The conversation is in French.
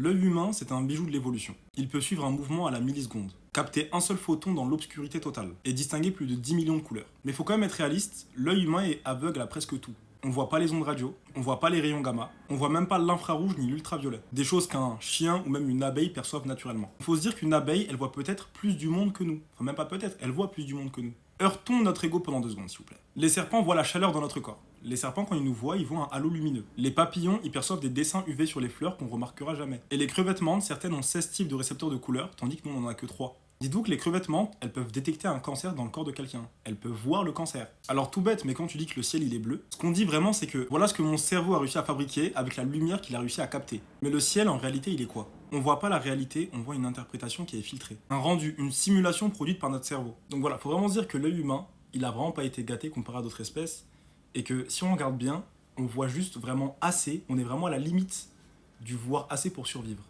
L'œil humain, c'est un bijou de l'évolution. Il peut suivre un mouvement à la milliseconde, capter un seul photon dans l'obscurité totale et distinguer plus de 10 millions de couleurs. Mais faut quand même être réaliste, l'œil humain est aveugle à presque tout. On voit pas les ondes radio, on voit pas les rayons gamma, on voit même pas l'infrarouge ni l'ultraviolet. Des choses qu'un chien ou même une abeille perçoivent naturellement. Il faut se dire qu'une abeille, elle voit peut-être plus du monde que nous. Enfin même pas peut-être, elle voit plus du monde que nous. Heurtons notre ego pendant 2 secondes s'il vous plaît. Les serpents voient la chaleur dans notre corps. Les serpents, quand ils nous voient, ils voient un halo lumineux. Les papillons, ils perçoivent des dessins UV sur les fleurs qu'on remarquera jamais. Et les crevettes menthes, certaines ont 16 types de récepteurs de couleurs, tandis que nous on en a que 3. Dites-vous que les crevettes menthes, elles peuvent détecter un cancer dans le corps de quelqu'un. Elles peuvent voir le cancer. Alors tout bête, mais quand tu dis que le ciel il est bleu, ce qu'on dit vraiment c'est que voilà ce que mon cerveau a réussi à fabriquer avec la lumière qu'il a réussi à capter. Mais le ciel en réalité il est quoi? On voit pas la réalité, on voit une interprétation qui est filtrée. Un rendu, une simulation produite par notre cerveau. Donc voilà, faut vraiment se dire que l'œil humain, il a vraiment pas été gâté comparé à d'autres espèces. Et que si on regarde bien, on voit juste vraiment assez, on est vraiment à la limite du voir assez pour survivre.